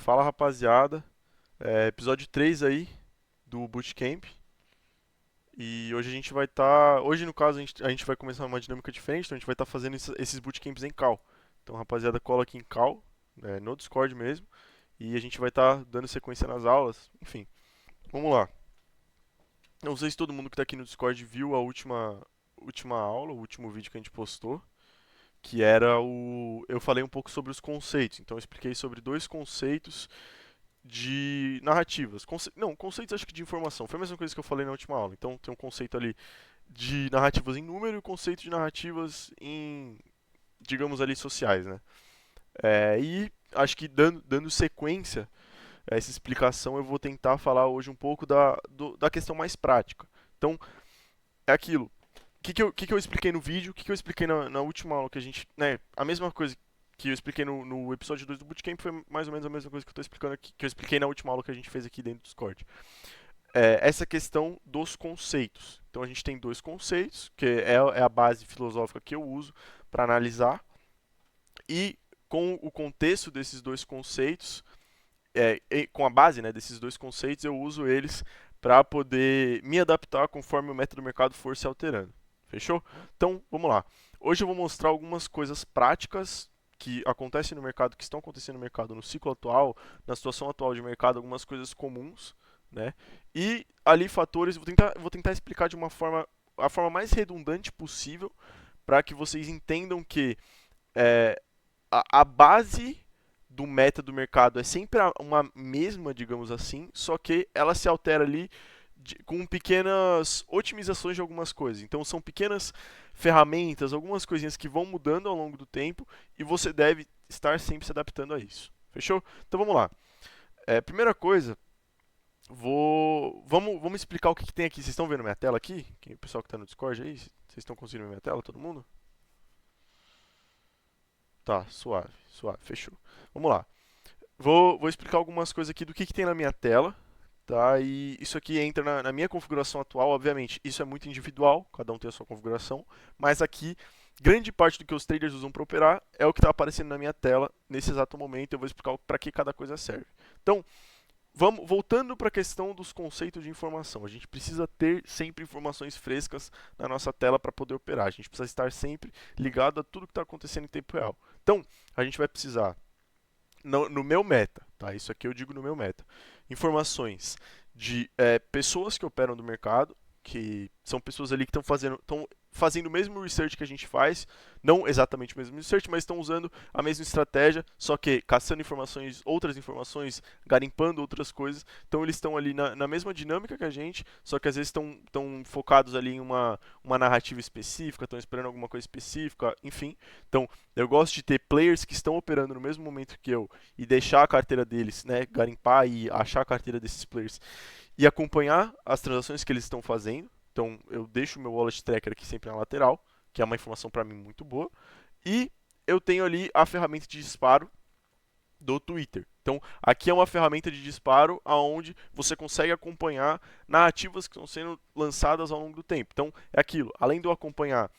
Fala rapaziada, episódio 3 aí do Bootcamp. E hoje a gente vai estar. Hoje, no caso, a gente vai começar uma dinâmica diferente, então a gente vai estar fazendo esses bootcamps em call. Então, rapaziada, cola aqui em call, no Discord mesmo, e a gente vai estar dando sequência nas aulas. Enfim, vamos lá. Não sei se todo mundo que está aqui no Discord viu a última aula, o último vídeo que a gente postou, que era o. Eu falei um pouco sobre os conceitos, então eu expliquei sobre dois conceitos de narrativas. Não, conceitos acho que de informação. Foi a mesma coisa que eu falei na última aula. Então tem um conceito ali de narrativas em número e um conceito de narrativas em, digamos ali, sociais, né? E acho que dando sequência a essa explicação, eu vou tentar falar hoje um pouco da questão mais prática. Então, é aquilo. O que eu expliquei no vídeo, o que eu expliquei na última aula que a gente. Né, a mesma coisa que eu expliquei no episódio 2 do Bootcamp foi mais ou menos a mesma coisa que eu estou explicando aqui, que eu expliquei na última aula que a gente fez aqui dentro do Discord. Essa questão dos conceitos. Então a gente tem dois conceitos, que é a base filosófica que eu uso para analisar, e com o contexto desses dois conceitos, com a base, né, desses dois conceitos, eu uso eles para poder me adaptar conforme o método do mercado for se alterando. Fechou? Então, vamos lá. Hoje eu vou mostrar algumas coisas práticas que acontecem no mercado, que estão acontecendo no mercado no ciclo atual, na situação atual de mercado, algumas coisas comuns, né? E ali fatores, vou tentar explicar de uma forma, a forma mais redundante possível, para que vocês entendam que é, a base do meta do mercado é sempre uma mesma, digamos assim, só que ela se altera ali com pequenas otimizações de algumas coisas. Então são pequenas ferramentas, algumas coisinhas que vão mudando ao longo do tempo e você deve estar sempre se adaptando a isso. Fechou? Então vamos lá. Primeira coisa, vamos explicar o que tem aqui. Vocês estão vendo minha tela aqui? O pessoal que está no Discord aí, vocês estão conseguindo ver minha tela, todo mundo? Tá, suave, suave, fechou. Vamos lá. Vou explicar algumas coisas aqui do que tem na minha tela, tá? E isso aqui entra na minha configuração atual, obviamente. Isso é muito individual, cada um tem a sua configuração, mas aqui grande parte do que os traders usam para operar é o que está aparecendo na minha tela nesse exato momento. Eu vou explicar para que cada coisa serve. Então, voltando para a questão dos conceitos de informação. A gente precisa ter sempre informações frescas na nossa tela para poder operar. A gente precisa estar sempre ligado a tudo que está acontecendo em tempo real. Então, a gente vai precisar no meu meta, tá? Isso aqui eu digo no meu meta. Informações de pessoas que operam no mercado, que são pessoas ali que estão fazendo o mesmo research que a gente faz, não exatamente o mesmo research, mas estão usando a mesma estratégia, só que caçando informações, outras informações, garimpando outras coisas. Então eles estão ali na mesma dinâmica que a gente, só que às vezes estão focados ali em uma narrativa específica, estão esperando alguma coisa específica, enfim. Então eu gosto de ter players que estão operando no mesmo momento que eu e deixar a carteira deles, né, garimpar e achar a carteira desses players e acompanhar as transações que eles estão fazendo. Então eu deixo o meu wallet tracker aqui sempre na lateral, que é uma informação para mim muito boa. E eu tenho ali a ferramenta de disparo do Twitter. Então, aqui é uma ferramenta de disparo aonde você consegue acompanhar narrativas que estão sendo lançadas ao longo do tempo. Então, é aquilo. Além de eu acompanhar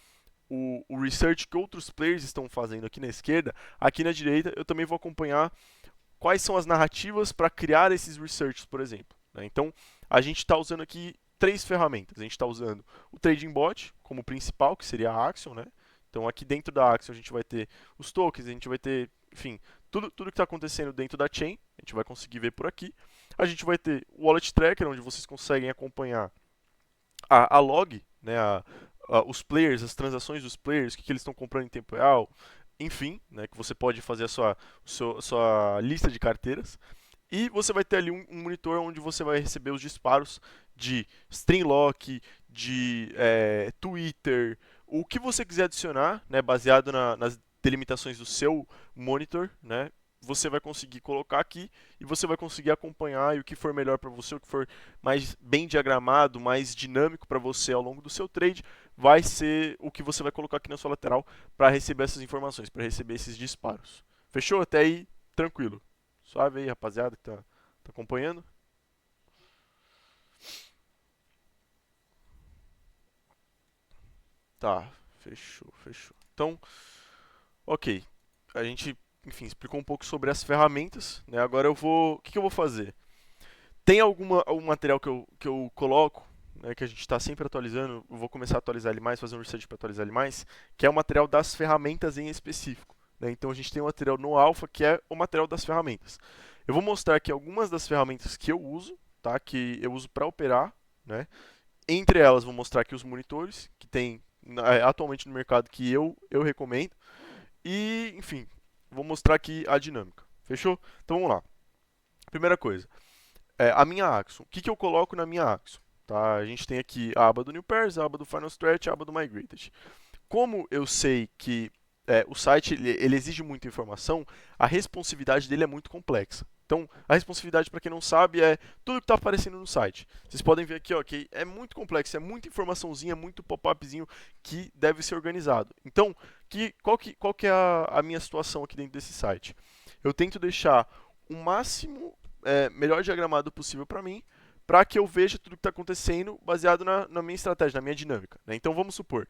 o research que outros players estão fazendo aqui na esquerda, aqui na direita eu também vou acompanhar quais são as narrativas para criar esses researches, por exemplo. Né? Então, a gente está usando aqui três ferramentas. A gente está usando o Trading Bot como principal, que seria a Axion, né? Então, aqui dentro da Axion a gente vai ter os tokens, a gente vai ter, enfim, tudo que está acontecendo dentro da chain, a gente vai conseguir ver por aqui. A gente vai ter o Wallet Tracker, onde vocês conseguem acompanhar a log, né, os players, as transações dos players, o que eles estão comprando em tempo real, enfim, né, que você pode fazer a sua lista de carteiras. E você vai ter ali um monitor onde você vai receber os disparos de Streamlock, de Twitter, o que você quiser adicionar, né, baseado nas delimitações do seu monitor, né, você vai conseguir colocar aqui e você vai conseguir acompanhar e o que for melhor para você, o que for mais bem diagramado, mais dinâmico para você ao longo do seu trade, vai ser o que você vai colocar aqui na sua lateral para receber essas informações, para receber esses disparos. Fechou? Até aí, tranquilo. Suave aí, rapaziada, que tá acompanhando. Tá, fechou, fechou. Então, ok. A gente. enfim, explicou um pouco sobre as ferramentas, né? Agora o que eu vou fazer? Tem algum material que eu coloco, né, que a gente está sempre atualizando, eu vou começar a atualizar ele mais, fazer um research para atualizar ele mais, que é o material das ferramentas em específico, né? Então a gente tem um material no Alpha que é o material das ferramentas. Eu vou mostrar aqui algumas das ferramentas que eu uso, tá? Que eu uso para operar, né? Entre elas, vou mostrar aqui os monitores que tem atualmente no mercado que eu recomendo. E, enfim, vou mostrar aqui a dinâmica. Fechou? Então vamos lá. Primeira coisa, a minha Axon. O que eu coloco na minha Axon? Tá? A gente tem aqui a aba do New Pairs, a aba do Final Stretch, a aba do Migrated. Como eu sei que o site ele exige muita informação, a responsividade dele é muito complexa. Então, a responsividade, para quem não sabe, é tudo que está aparecendo no site. Vocês podem ver aqui ó, que é muito complexo, é muita informaçãozinha, muito pop-upzinho que deve ser organizado. Então, qual que é a minha situação aqui dentro desse site? Eu tento deixar o máximo melhor diagramado possível para mim, para que eu veja tudo que está acontecendo baseado na minha estratégia, na minha dinâmica. Né? Então, vamos supor,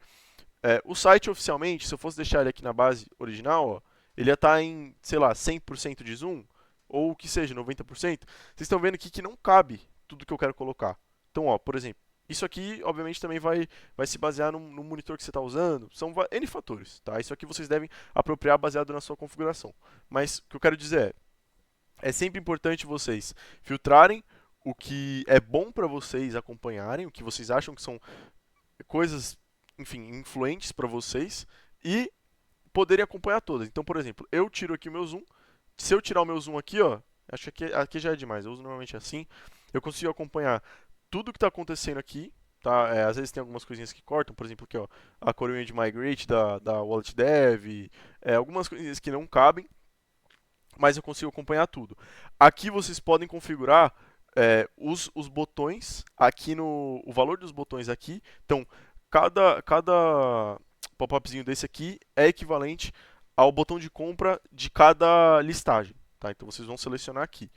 o site oficialmente, se eu fosse deixar ele aqui na base original, ó, ele ia estar em, sei lá, 100% de zoom, ou o que seja, 90%. Vocês estão vendo aqui que não cabe tudo que eu quero colocar. Então, ó, por exemplo, isso aqui, obviamente, também vai se basear no monitor que você está usando. São N fatores, tá? Isso aqui vocês devem apropriar baseado na sua configuração. Mas o que eu quero dizer é sempre importante vocês filtrarem o que é bom para vocês acompanharem, o que vocês acham que são coisas, enfim, influentes para vocês e poderem acompanhar todas. Então, por exemplo, eu tiro aqui o meu zoom. Se eu tirar o meu zoom aqui, ó, acho que aqui já é demais. Eu uso normalmente assim. Eu consigo acompanhar tudo que está acontecendo aqui. Tá? Às vezes tem algumas coisinhas que cortam, por exemplo, aqui, ó, a coroinha de Migrate da Wallet Dev, algumas coisinhas que não cabem, mas eu consigo acompanhar tudo. Aqui vocês podem configurar os botões aqui o valor dos botões aqui. Então, cada pop-upzinho desse aqui é equivalente ao botão de compra de cada listagem. Tá? Então vocês vão selecionar aqui.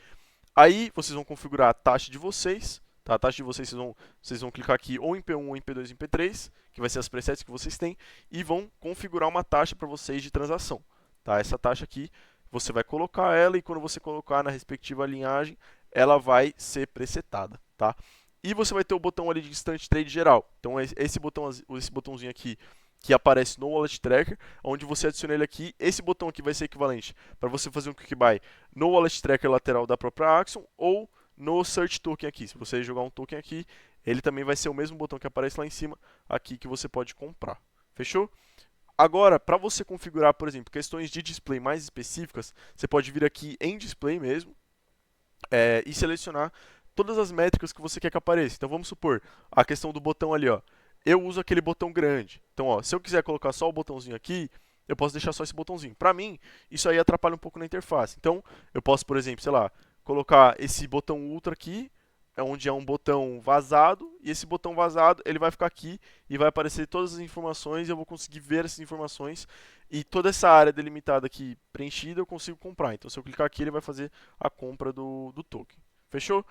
Aí vocês vão configurar a taxa de vocês. Tá? A taxa de vocês vão clicar aqui ou em P1 ou em P2 ou em P3, que vai ser as presets que vocês têm, e vão configurar uma taxa para vocês de transação. Tá? Essa taxa aqui você vai colocar ela e quando você colocar na respectiva linhagem, ela vai ser presetada, tá? E você vai ter o botão ali de Instant Trade geral. Então esse botãozinho aqui que aparece no Wallet Tracker, onde você adiciona ele aqui, esse botão aqui vai ser equivalente para você fazer um Quick Buy no Wallet Tracker lateral da própria Axon ou no Search Token aqui. Se você jogar um token aqui, ele também vai ser o mesmo botão que aparece lá em cima, aqui que você pode comprar. Fechou? Agora, para você configurar, por exemplo, questões de display mais específicas, você pode vir aqui em display mesmo e selecionar todas as métricas que você quer que apareça. Então vamos supor, a questão do botão ali, ó. Eu uso aquele botão grande. Então, ó, se eu quiser colocar só o botãozinho aqui, eu posso deixar só esse botãozinho. Para mim, isso aí atrapalha um pouco na interface. Então, eu posso, por exemplo, sei lá, colocar esse botão ultra aqui, onde é um botão vazado, e esse botão vazado ele vai ficar aqui e vai aparecer todas as informações e eu vou conseguir ver essas informações e toda essa área delimitada aqui preenchida eu consigo comprar. Então se eu clicar aqui ele vai fazer a compra do token. Fechou?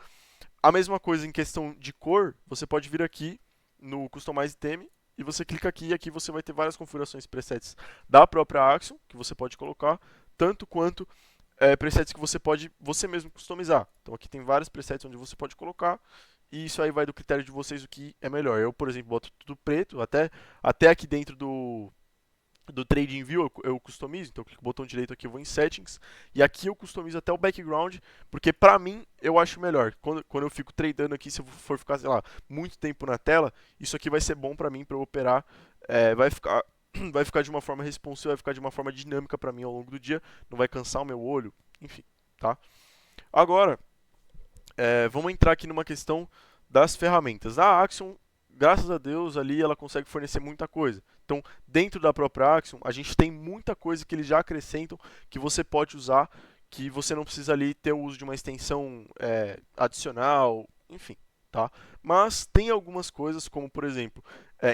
A mesma coisa em questão de cor, você pode vir aqui no Customize Theme e você clica aqui e aqui você vai ter várias configurações presets da própria Axon que você pode colocar, tanto quanto presets que você pode você mesmo customizar. Então aqui tem vários presets onde você pode colocar e isso aí vai do critério de vocês o que é melhor. Eu, por exemplo, boto tudo preto, até aqui dentro do Trading View eu customizo, então eu clico no botão direito aqui, eu vou em Settings, e aqui eu customizo até o background, porque pra mim eu acho melhor. Quando eu fico tradando aqui, se eu for ficar, sei lá, muito tempo na tela, isso aqui vai ser bom pra mim, pra eu operar, vai ficar vai ficar de uma forma responsiva, vai ficar de uma forma dinâmica para mim ao longo do dia, não vai cansar o meu olho, enfim, tá? Agora, vamos entrar aqui numa questão das ferramentas. A Axiom, graças a Deus, ali ela consegue fornecer muita coisa. Então, dentro da própria Axiom, a gente tem muita coisa que eles já acrescentam que você pode usar, que você não precisa ali ter o uso de uma extensão adicional, enfim. Tá? Mas tem algumas coisas, como por exemplo,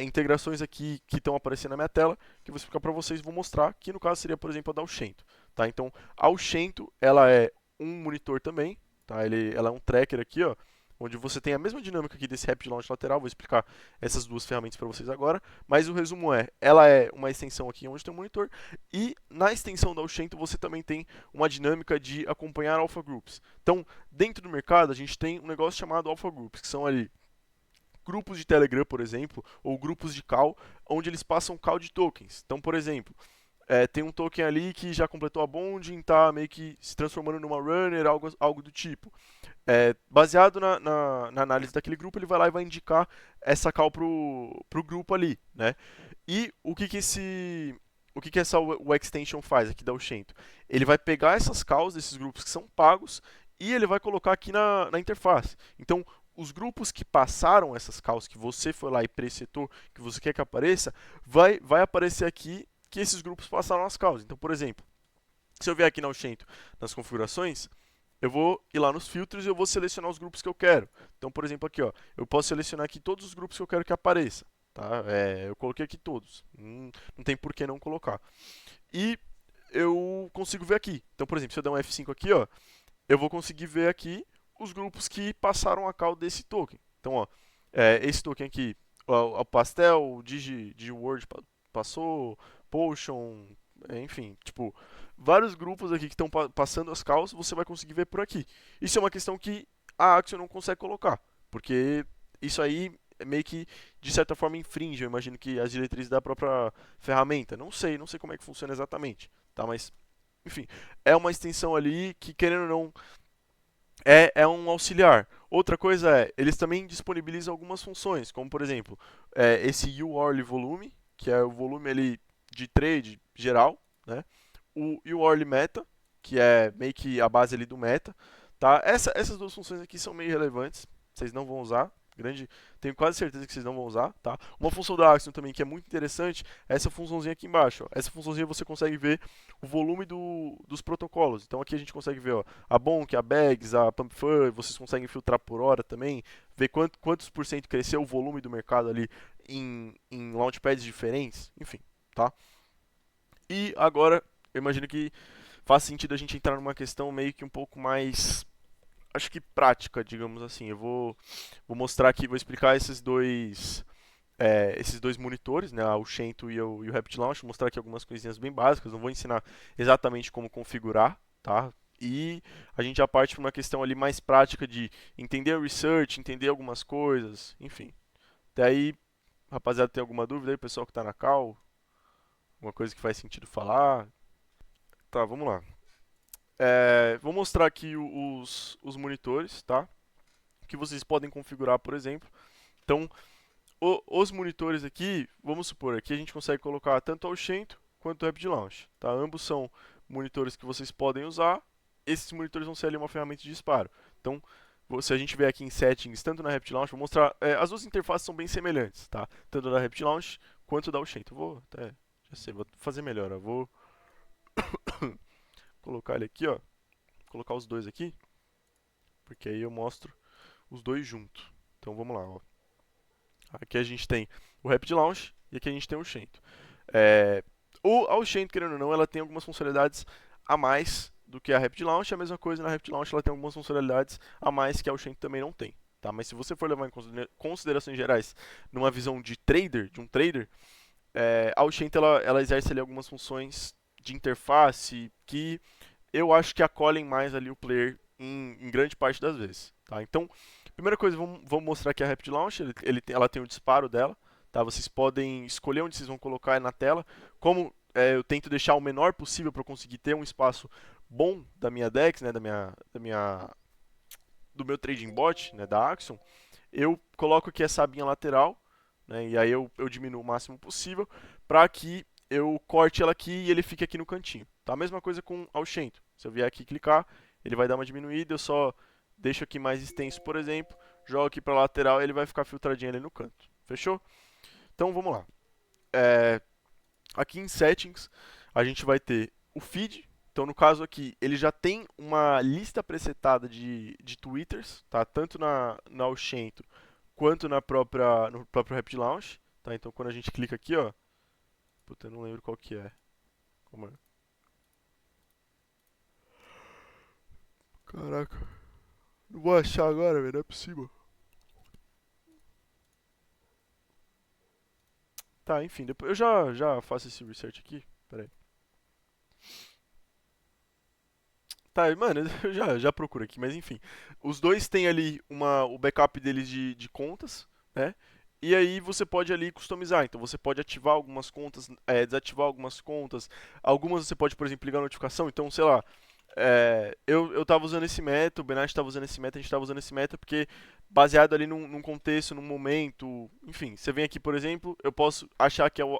integrações aqui que estão aparecendo na minha tela, que eu vou explicar para vocês e vou mostrar, que no caso seria, por exemplo, a da Aushento. Tá? Então, a Aushento, ela é um monitor também, tá? Ela é um tracker aqui, ó, onde você tem a mesma dinâmica aqui desse Rapid Launch lateral. Vou explicar essas duas ferramentas para vocês agora, mas o resumo é, ela é uma extensão aqui onde tem um monitor, e na extensão da Aushento você também tem uma dinâmica de acompanhar Alpha Groups. Então, dentro do mercado, a gente tem um negócio chamado Alpha Groups, que são ali grupos de Telegram, por exemplo, ou grupos de call, onde eles passam call de tokens. Então, por exemplo, tem um token ali que já completou a bonding, está meio que se transformando numa runner, algo do tipo. Baseado na análise daquele grupo, ele vai lá e vai indicar essa call pro grupo ali, né? E o que essa o extension faz aqui da Ushento? Ele vai pegar essas calls desses grupos que são pagos e ele vai colocar aqui na interface. Então, os grupos que passaram essas calls que você foi lá e presetou, que você quer que apareça, vai aparecer aqui que esses grupos passaram as calls. Então, por exemplo, se eu vier aqui na Ushento, nas configurações, eu vou ir lá nos filtros e eu vou selecionar os grupos que eu quero. Então, por exemplo, aqui, ó, eu posso selecionar aqui todos os grupos que eu quero que apareça. Tá? Eu coloquei aqui todos. Não tem por que não colocar. E eu consigo ver aqui. Então, por exemplo, se eu der um F5 aqui, ó, eu vou conseguir ver aqui os grupos que passaram a call desse token. Então, ó, esse token aqui, o Pastel, o DigiWord passou, Potion, enfim, tipo, vários grupos aqui que estão passando as calls, você vai conseguir ver por aqui. Isso é uma questão que a Axio não consegue colocar, porque isso aí meio que, de certa forma, infringe, eu imagino que as diretrizes da própria ferramenta. Não sei como é que funciona exatamente, tá? Mas, enfim, é uma extensão ali que, querendo ou não, é um auxiliar. Outra coisa é, eles também disponibilizam algumas funções, como por exemplo, esse UORL volume, que é o volume ali de trade geral, né? O UORL meta, que é meio que a base ali do meta, tá? Essas duas funções aqui são meio relevantes, vocês não vão usar, tenho quase certeza que vocês não vão usar, tá? Uma função da Axiom também que é muito interessante é essa funçãozinha aqui embaixo, ó. Essa funçãozinha você consegue ver o volume dos protocolos. Então aqui a gente consegue ver, ó, a Bonk, a Bags, a PumpFun, vocês conseguem filtrar por hora também, ver quantos por cento cresceu o volume do mercado ali em launchpads diferentes, enfim, tá? E agora, eu imagino que faz sentido a gente entrar numa questão meio que um pouco mais, acho que prática, digamos assim. Eu vou mostrar aqui, vou explicar esses dois monitores, né, o Shento e o Rapid Launch, vou mostrar aqui algumas coisinhas bem básicas, não vou ensinar exatamente como configurar, tá? E a gente já parte para uma questão ali mais prática de entender o research, entender algumas coisas, enfim. Até aí, rapaziada, tem alguma dúvida aí, pessoal que está na call? Alguma coisa que faz sentido falar? Tá, vamos lá. Vou mostrar aqui os monitores, tá? Que vocês podem configurar, por exemplo. Então, os monitores aqui, vamos supor, aqui a gente consegue colocar tanto o Aushento quanto o Rapid Launch, tá? Ambos são monitores que vocês podem usar. Esses monitores vão ser ali uma ferramenta de disparo. Então, se a gente vier aqui em Settings, tanto na Rapid Launch, vou mostrar, as duas interfaces são bem semelhantes, tá? Tanto da Rapid Launch quanto da Aushento. Já sei, vou fazer melhor, ó. Vou colocar ele aqui, ó. Colocar os dois aqui, porque aí eu mostro os dois juntos. Então vamos lá, ó. Aqui a gente tem o Rapid Launch e aqui a gente tem o Shento. A Aushento, querendo ou não, ela tem algumas funcionalidades a mais do que a Rapid Launch. A mesma coisa na Rapid Launch, ela tem algumas funcionalidades a mais que a Aushento também não tem. Tá? Mas se você for levar em considerações gerais numa visão de um trader, a Aushento ela exerce ali algumas funções de interface que eu acho que acolhem mais ali o player em grande parte das vezes. Tá? Então, primeira coisa, vamos mostrar aqui a Rapid Launch, ela tem o disparo dela. Tá? Vocês podem escolher onde vocês vão colocar na tela. Como eu tento deixar o menor possível para conseguir ter um espaço bom da minha DEX, né, do meu trading bot, né, da Axiom, eu coloco aqui essa abinha lateral, né, e aí eu diminuo o máximo possível para que eu corte ela aqui e ele fique aqui no cantinho. Tá? A mesma coisa com o Aushento. Se eu vier aqui clicar, ele vai dar uma diminuída, eu só deixo aqui mais extenso, por exemplo, jogo aqui para a lateral e ele vai ficar filtradinho ali no canto. Fechou? Então vamos lá. Aqui em Settings, a gente vai ter o feed. Então, no caso aqui, ele já tem uma lista presetada de twitters, tá? Tanto na Aushento quanto no próprio Rapid Launch. Tá? Então, quando a gente clica aqui, ó, puta, eu não lembro qual que é. Como é? Caraca. Não vou achar agora, velho, não é possível. Tá, enfim, depois eu já faço esse research aqui. Pera aí. Tá, mano, eu já procuro aqui, mas enfim. Os dois têm ali o backup deles de contas, né? E aí você pode ali customizar. Então você pode ativar algumas contas, desativar algumas contas. Algumas você pode, por exemplo, ligar a notificação. Então, sei lá, eu tava usando esse método, o Benatti tava usando esse método, a gente tava usando esse método porque baseado ali num contexto, num momento, enfim, você vem aqui, por exemplo, eu posso achar que é o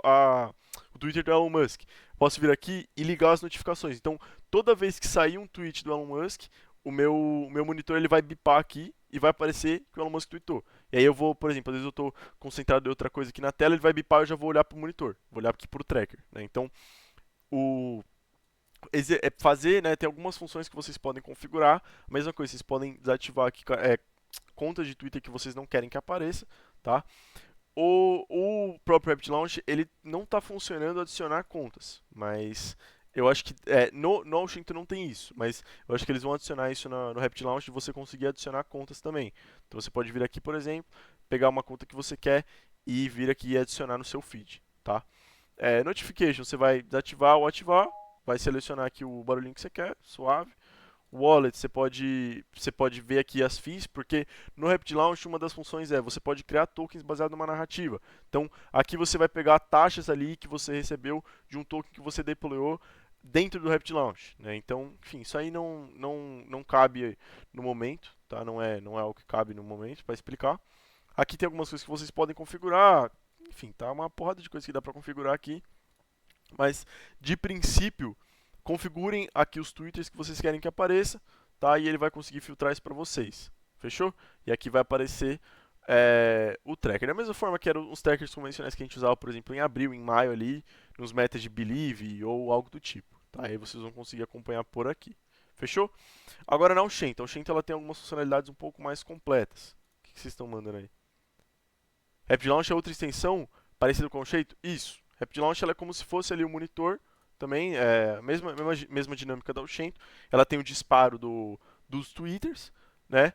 Twitter do Elon Musk. Posso vir aqui e ligar as notificações. Então, toda vez que sair um tweet do Elon Musk, o meu monitor ele vai bipar aqui e vai aparecer que o Elon Musk tweetou. E aí eu vou, por exemplo, às vezes eu estou concentrado em outra coisa aqui na tela, ele vai bipar e eu já vou olhar para o monitor, vou olhar aqui para o tracker, né? Então, o fazer, né, tem algumas funções que vocês podem configurar. A mesma coisa, vocês podem desativar aqui contas de Twitter que vocês não querem que apareça, tá? O próprio RapidLaunch, ele não está funcionando adicionar contas, mas eu acho que no Oxento não tem isso, mas eu acho que eles vão adicionar isso no RapidLaunch de você conseguir adicionar contas também. Então você pode vir aqui, por exemplo, pegar uma conta que você quer e vir aqui e adicionar no seu feed, tá? Notification, você vai desativar ou ativar, vai selecionar aqui o barulhinho que você quer, suave. Wallet, você pode ver aqui as fees, porque no RapidLaunch uma das funções você pode criar tokens baseado numa narrativa. Então, aqui você vai pegar taxas ali que você recebeu de um token que você deployou dentro do RapidLaunch, né? Então, enfim, isso aí não cabe no momento, tá? Não é algo que cabe no momento para explicar. Aqui tem algumas coisas que vocês podem configurar, enfim, tá uma porrada de coisas que dá para configurar aqui, mas de princípio, configurem aqui os twitters que vocês querem que apareça, tá? E ele vai conseguir filtrar isso para vocês. Fechou? E aqui vai aparecer o tracker. Da mesma forma que eram os trackers convencionais que a gente usava, por exemplo, em abril, em maio ali, nos metas de Believe ou algo do tipo. Tá? Aí vocês vão conseguir acompanhar por aqui. Fechou? Agora na Ushent. A Ushent ela tem algumas funcionalidades um pouco mais completas. O que vocês estão mandando aí? RapidLaunch é outra extensão parecida com o Ushent? Isso. RapidLaunch ela é como se fosse ali o monitor também, mesma dinâmica da Ushent. Ela tem o disparo dos twitters, né?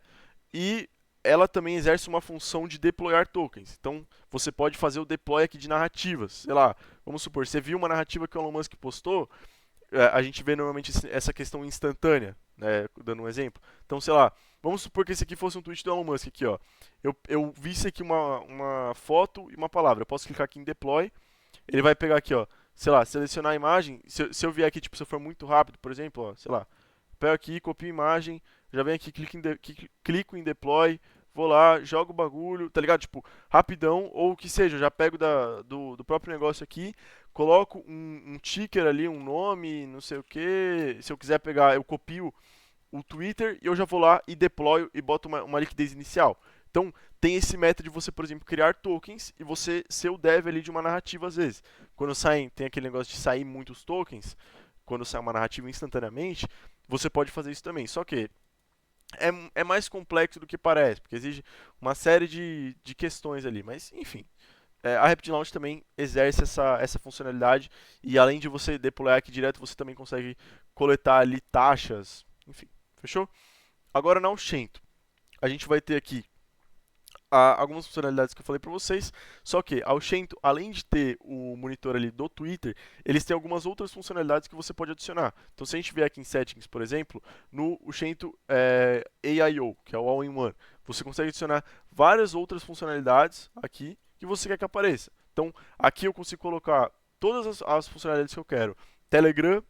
E ela também exerce uma função de deployar tokens. Então, você pode fazer o deploy aqui de narrativas. Sei lá, vamos supor, você viu uma narrativa que o Elon Musk postou, a gente vê normalmente essa questão instantânea, né, dando um exemplo. Então, sei lá, vamos supor que esse aqui fosse um tweet do Elon Musk aqui, ó. Eu vi isso aqui uma foto e uma palavra. Eu posso clicar aqui em deploy, ele vai pegar aqui, ó, sei lá, selecionar a imagem. Se eu vier aqui, tipo, se eu for muito rápido, por exemplo, ó, sei lá, pego aqui, copio a imagem, já venho aqui, clico em deploy, vou lá, jogo o bagulho, tá ligado? Tipo, rapidão, ou o que seja, eu já pego do próprio negócio aqui, coloco um ticker ali, um nome, não sei o que. Se eu quiser pegar, eu copio o Twitter e eu já vou lá e deployo e boto uma liquidez inicial. Então, tem esse método de você, por exemplo, criar tokens e você ser o dev ali de uma narrativa às vezes. Quando tem aquele negócio de sair muitos tokens, quando sai uma narrativa instantaneamente, você pode fazer isso também. Só que é mais complexo do que parece, porque exige uma série de questões ali. Mas, enfim, a RapidLaunch também exerce essa funcionalidade e além de você deployar aqui direto, você também consegue coletar ali taxas, enfim, fechou? Agora na Ushento, a gente vai ter aqui algumas funcionalidades que eu falei para vocês, só que a Ushento, além de ter o monitor ali do Twitter, eles têm algumas outras funcionalidades que você pode adicionar. Então se a gente vier aqui em Settings, por exemplo, no Ushento AIO, que é o All-in-One, você consegue adicionar várias outras funcionalidades aqui que você quer que apareça. Então aqui eu consigo colocar todas as funcionalidades que eu quero. Telegram,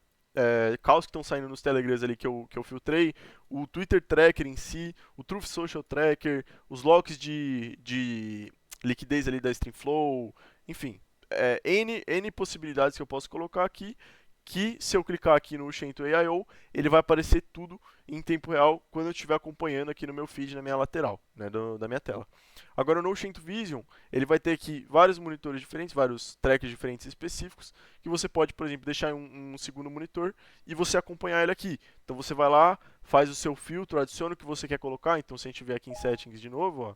calls que estão saindo nos Telegrams ali que eu filtrei, o Twitter Tracker em si, o Truth Social Tracker, os locks de liquidez ali da Streamflow, enfim, N possibilidades que eu posso colocar aqui, que se eu clicar aqui no Ushento AIO, ele vai aparecer tudo em tempo real quando eu estiver acompanhando aqui no meu feed, na minha lateral, né, da minha tela. Agora no Ushento Vision, ele vai ter aqui vários monitores diferentes, vários trackers diferentes específicos, que você pode, por exemplo, deixar em um segundo monitor e você acompanhar ele aqui. Então você vai lá, faz o seu filtro, adiciona o que você quer colocar. Então se a gente vier aqui em Settings de novo, ó,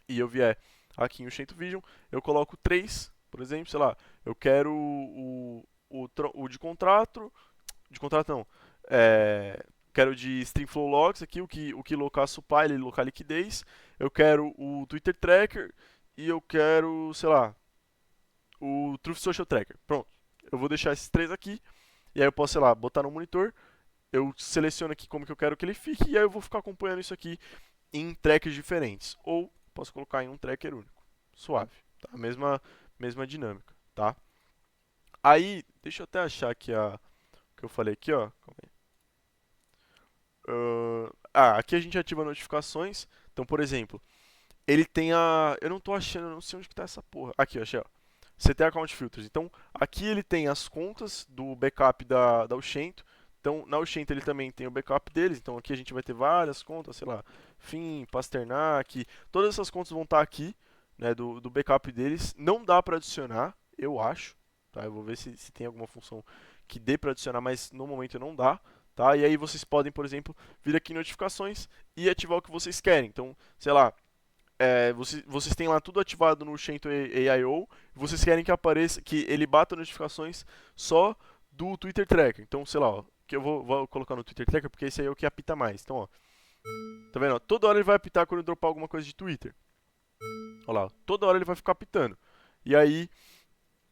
e eu vier aqui em Ushento Vision, eu coloco 3, por exemplo, sei lá, eu quero o de contrato não, quero de Stream Flow Logs aqui, o que locar supply, ele locar liquidez. Eu quero o Twitter Tracker e eu quero, sei lá, o Truth Social Tracker. Pronto. Eu vou deixar esses três aqui e aí eu posso, sei lá, botar no monitor. Eu seleciono aqui como que eu quero que ele fique e aí eu vou ficar acompanhando isso aqui em trackers diferentes. Ou posso colocar em um tracker único. Suave. Tá? Mesma dinâmica, tá? Aí, deixa eu até achar aqui o que eu falei aqui, ó. Calma aí. Aqui a gente ativa notificações. Então, por exemplo, ele tem a. Eu não tô achando, eu não sei onde que tá essa porra. Aqui, eu achei, ó. CT Account Filters. Então, aqui ele tem as contas do backup da Ushento. Então, na Ushento ele também tem o backup deles. Então, aqui a gente vai ter várias contas, sei lá, Fim, Pasternak. Todas essas contas vão estar aqui, né, do backup deles. Não dá para adicionar, eu acho. Tá? Eu vou ver se tem alguma função que dê para adicionar, mas no momento não dá. Tá? E aí vocês podem, por exemplo, vir aqui em notificações e ativar o que vocês querem. Então, sei lá, vocês têm lá tudo ativado no Shento AIO, vocês querem que apareça, que ele bata notificações só do Twitter Tracker. Então, sei lá, ó, que eu vou colocar no Twitter Tracker porque esse aí é o que apita mais. Então, ó, tá vendo? Ó, toda hora ele vai apitar quando eu dropar alguma coisa de Twitter. Olha lá, toda hora ele vai ficar apitando. E aí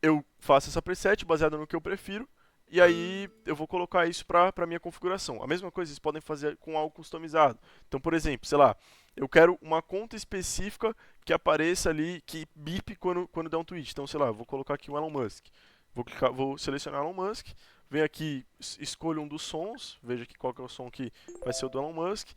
eu faço essa preset baseada no que eu prefiro. E aí eu vou colocar isso para minha configuração. A mesma coisa vocês podem fazer com algo customizado. Então, por exemplo, sei lá, eu quero uma conta específica que apareça ali, que bip quando der um tweet. Então, sei lá, eu vou colocar aqui o Elon Musk. Vou selecionar Elon Musk, venho aqui, escolho um dos sons, veja aqui qual que é o som que vai ser o do Elon Musk.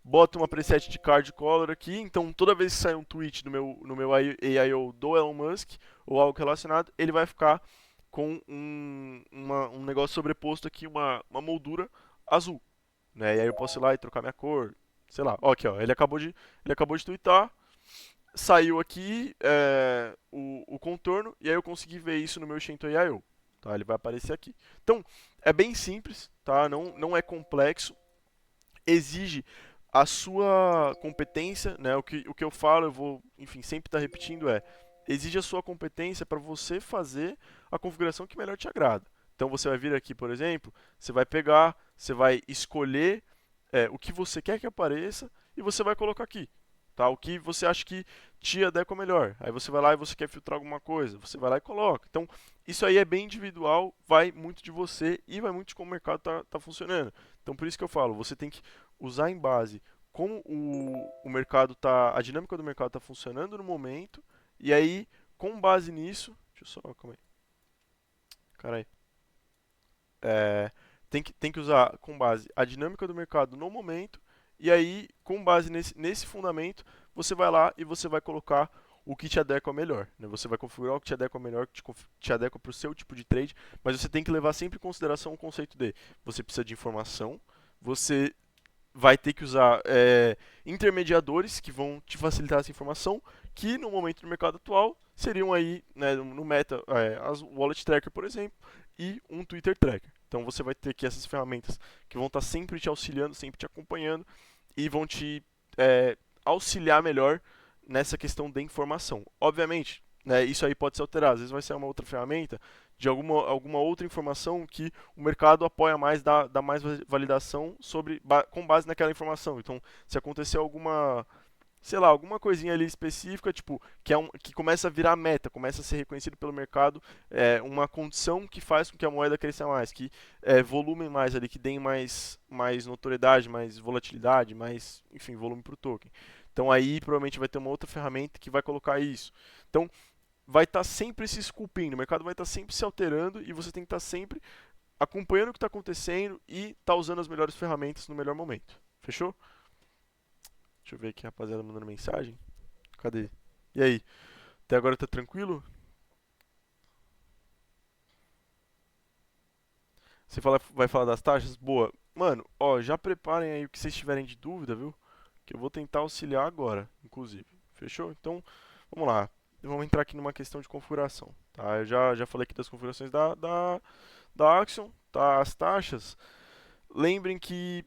Boto uma preset de card color aqui, então toda vez que sair um tweet no meu AIO do Elon Musk ou algo relacionado, ele vai ficar com um negócio sobreposto aqui, uma moldura azul, né? E aí eu posso ir lá e trocar minha cor, sei lá. Ó, aqui, ó, ele acabou de twittar, saiu aqui o contorno e aí eu consegui ver isso no meu Shento AIO, tá? Ele vai aparecer aqui. Então, é bem simples, tá? Não é complexo, exige a sua competência, né? O que eu falo, eu vou, enfim, sempre estar repetindo exige a sua competência para você fazer a configuração que melhor te agrada. Então você vai vir aqui, por exemplo, você vai pegar, você vai escolher o que você quer que apareça e você vai colocar aqui, tá? O que você acha que te adequa melhor. Aí você vai lá e você quer filtrar alguma coisa, você vai lá e coloca. Então isso aí é bem individual, vai muito de você e vai muito de como o mercado tá funcionando. Então por isso que eu falo, você tem que usar em base como o mercado tá, a dinâmica do mercado está funcionando no momento, e aí, com base nisso, deixa eu só, calma aí, cara aí, tem que usar com base a dinâmica do mercado no momento, e aí, com base nesse fundamento, você vai lá e você vai colocar o que te adequa melhor, né? Você vai configurar o que te adequa melhor, que te adequa para o seu tipo de trade, mas você tem que levar sempre em consideração o conceito de você precisa de informação, você vai ter que usar intermediadores que vão te facilitar essa informação, que no momento do mercado atual seriam aí, né, no meta, as Wallet Tracker, por exemplo, e um Twitter Tracker. Então você vai ter aqui essas ferramentas que vão estar sempre te auxiliando, sempre te acompanhando e vão te auxiliar melhor nessa questão da informação. Obviamente, né, isso aí pode ser alterado. Às vezes vai ser uma outra ferramenta de alguma outra informação que o mercado apoia mais, dá mais validação com base naquela informação. Então, se acontecer alguma, sei lá, alguma coisinha ali específica, tipo, que começa a virar meta, começa a ser reconhecido pelo mercado, uma condição que faz com que a moeda cresça mais, que volume mais ali, que dê mais notoriedade, mais volatilidade, mais, enfim, volume para o token. Então aí provavelmente vai ter uma outra ferramenta que vai colocar isso. Então vai estar sempre se esculpindo, o mercado vai estar sempre se alterando e você tem que estar sempre acompanhando o que está acontecendo e estar usando as melhores ferramentas no melhor momento. Fechou? Deixa eu ver aqui, rapaziada, mandando mensagem. Cadê? E aí? Até agora tá tranquilo? Você vai falar das taxas? Boa. Mano, ó, já preparem aí o que vocês tiverem de dúvida, viu? Que eu vou tentar auxiliar agora, inclusive. Fechou? Então, vamos lá. Vamos entrar aqui numa questão de configuração. Tá? Eu já falei aqui das configurações da Axion, tá? As taxas. Lembrem que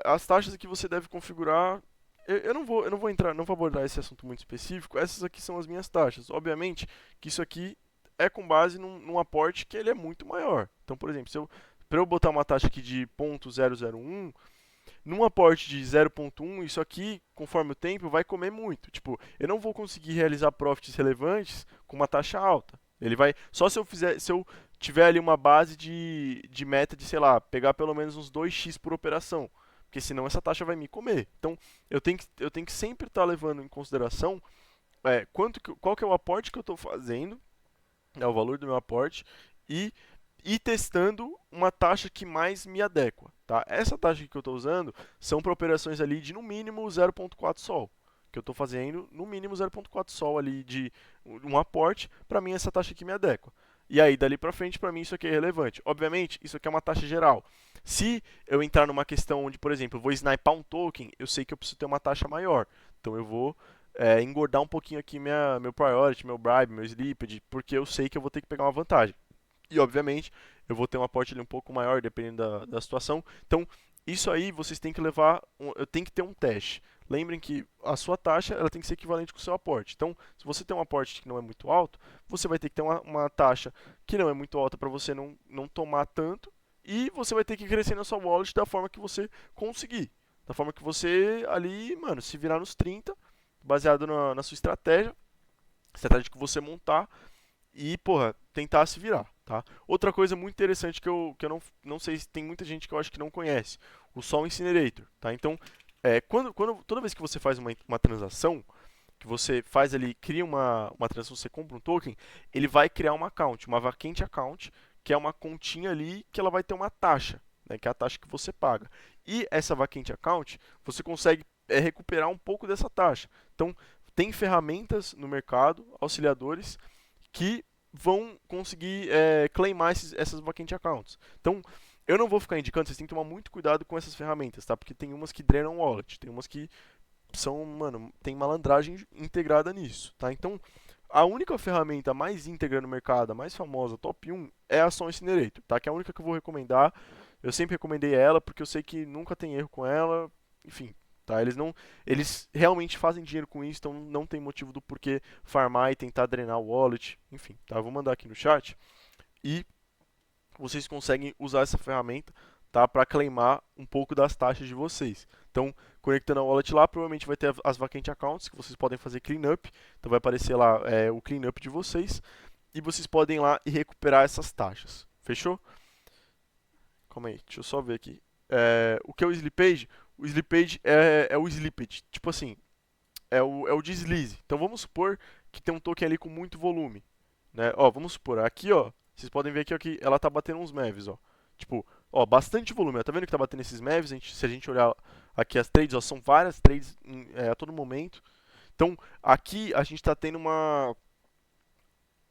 as taxas que você deve configurar. Eu não vou entrar, não vou abordar esse assunto muito específico. Essas aqui são as minhas taxas. Obviamente que isso aqui é com base num aporte que ele é muito maior. Então, por exemplo, para eu botar uma taxa aqui de 0,001, num aporte de 0,1, isso aqui, conforme o tempo, vai comer muito. Tipo, eu não vou conseguir realizar profits relevantes com uma taxa alta. Ele vai, só se eu fizer, se eu tiver ali uma base de meta de, sei lá, pegar pelo menos uns 2x por operação, porque senão essa taxa vai me comer. Então, eu tenho que sempre estar levando em consideração qual que é o aporte que eu estou fazendo, o valor do meu aporte, e ir testando uma taxa que mais me adequa. Tá? Essa taxa que eu estou usando são para operações ali de no mínimo 0,4 sol. Que eu estou fazendo no mínimo 0,4 sol ali de um aporte, para mim essa taxa aqui me adequa. E aí, dali para frente, para mim isso aqui é relevante. Obviamente, isso aqui é uma taxa geral. Se eu entrar numa questão onde, por exemplo, eu vou snipar um token, eu sei que eu preciso ter uma taxa maior. Então eu vou engordar um pouquinho aqui meu priority, meu bribe, meu slippage, porque eu sei que eu vou ter que pegar uma vantagem. E obviamente eu vou ter um aporte ali um pouco maior, dependendo da situação. Então, isso aí vocês têm que levar, eu tenho que ter um teste. Lembrem que a sua taxa ela tem que ser equivalente com o seu aporte. Então, se você tem um aporte que não é muito alto, você vai ter que ter uma taxa que não é muito alta para você não tomar tanto. E você vai ter que crescer na sua wallet da forma que você conseguir. Da forma que você ali, mano, se virar nos 30, baseado na sua estratégia que você montar e, porra, tentar se virar, tá? Outra coisa muito interessante que eu não sei se tem muita gente que eu acho que não conhece, o Sol Incinerator, tá? Então, toda vez que você faz uma transação, que você faz ali, cria uma transação, você compra um token, ele vai criar uma account, uma vacant account, que é uma continha ali que ela vai ter uma taxa, né, que é a taxa que você paga. E essa vacant account, você consegue recuperar um pouco dessa taxa. Então, tem ferramentas no mercado, auxiliadores, que vão conseguir claimar essas vacant accounts. Então, eu não vou ficar indicando, vocês têm que tomar muito cuidado com essas ferramentas, tá? Porque tem umas que drenam wallet, tem umas que são, mano, tem malandragem integrada nisso, tá? Então, a única ferramenta mais íntegra no mercado, a mais famosa, top 1, é a Sol Incinerator, tá? Que é a única que eu vou recomendar. Eu sempre recomendei ela porque eu sei que nunca tem erro com ela. Enfim, tá? Eles realmente fazem dinheiro com isso, então não tem motivo do porquê farmar e tentar drenar o wallet. Enfim, tá? Eu vou mandar aqui no chat e vocês conseguem usar essa ferramenta, tá, para claimar um pouco das taxas de vocês. Então, conectando a wallet lá, provavelmente vai ter as vacant accounts que vocês podem fazer cleanup. Então vai aparecer lá o cleanup de vocês e vocês podem ir lá e recuperar essas taxas. Fechou? Calma aí, deixa eu só ver aqui. O que é o slippage? O slippage é o slippage. Tipo assim, é o deslize. Então vamos supor que tem um token ali com muito volume, né? Ó, vamos supor, aqui, ó, vocês podem ver aqui, ó, que ela tá batendo uns MEVs, ó. Tipo, ó, bastante volume. Ó, tá vendo que tá batendo esses MEVs? Se a gente olhar aqui as trades, ó, são várias trades a todo momento. Então, aqui a gente tá tendo uma...